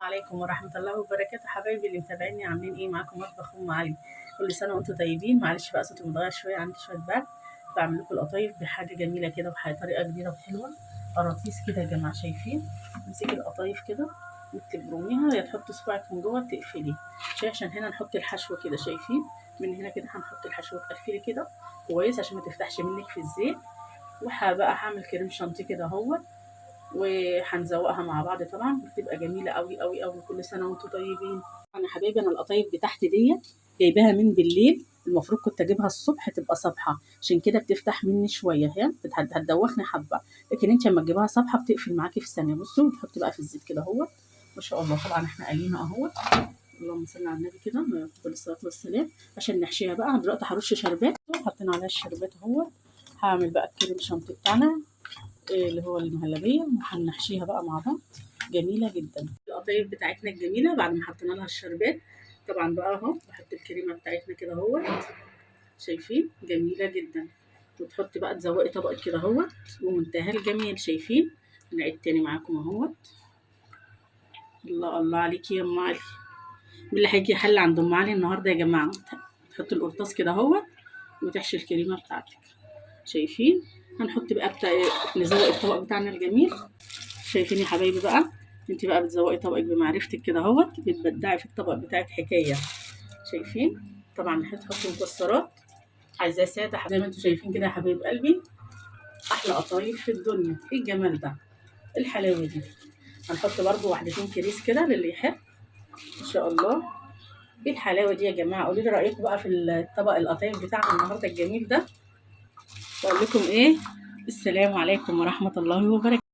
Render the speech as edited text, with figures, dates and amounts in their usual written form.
عليكم ورحمة الله وبركاته، حبايبي اللي متابعيني عاملين ايه؟ معاكم مطبخ ام علي. كل سنة وانتم طيبين. معلش بقى صوتي متغير شوية، عندي شوية برد. بعمل لكم القطايف بحاجة جميلة كده وبحاجة طريقة جديدة وحلوة. قراطيس كده يا جماعة، شايفين؟ تمسكي القطايف كده وتبرميها، يا تحطي صباعك من جوه تقفلي عشان هنا نحط الحشو كده، شايفين؟ من هنا كده هنحط الحشو وتقفلي كده كويس عشان ما تفتحش منك في الزيت. بقى هعمل كريم شانتيه كده اهو، وهنزوقها مع بعض طبعا، بتبقى جميله قوي قوي قوي. كل سنه وانتم طيبين. انا حبايبي، انا القطايف بتاعتي ديت جايباها من بالليل، المفروض كنت اجيبها الصبح تبقى صبحه، عشان كده بتفتح مني شويه، هي هتدوخني حبه. لكن انت لما تجيبها صبحه بتقفل معاكي في ثانيه. بصوا، بتحطي بقى في الزيت كده اهو، ما شاء الله. طبعا احنا قالينه اهو، اللهم صل على النبي كده عليه الصلاه والسلام. عشان نحشيها بقى دلوقتي هرش شربات، حطينا عليها الشربات اهو. هعمل بقى الكريم شانتيه بتاعنا، اللي هو المهلبية، وهنحشيها بقى مع بعض. جميلة جدا القطايف بتاعتنا الجميلة بعد ما حطينا لها الشربات. طبعا بقى اهو بحط الكريمة بتاعتنا كده اهو، شايفين؟ جميلة جدا. وتحطي بقى تزوقي طبق كده اهو، ومنتهى الجمال. شايفين؟ نعيد تاني معاكم اهو. الله الله عليكي يا ام علي. مين اللي هيجي يحل عند ام علي النهارده يا جماعة؟ تحطي القرطاس كده اهو، وتحشي الكريمة بتاعتك. شايفين؟ هنحط بقى نزوق الطبق بتاعنا الجميل. شايفين يا حبايبي بقى؟ انت بقى بتزوقي طبقك بمعرفتك كده اهوت، بتبدعي في الطبق بتاعك حكايه. شايفين؟ طبعا هتحطي مكسرات، عايزاه ساده زي ما انتم شايفين كده يا حبايب قلبي. احلى قطايف في الدنيا. ايه الجمال ده؟ إيه الحلاوه دي؟ هنحط برضو واحدتين كريس كده للي يحب، ان شاء الله. ايه الحلاوه دي يا جماعه؟ قولوا لي رايكم بقى في الطبق القطايف بتاعنا النهارده الجميل ده. واقول لكم ايه؟ السلام عليكم ورحمه الله وبركاته.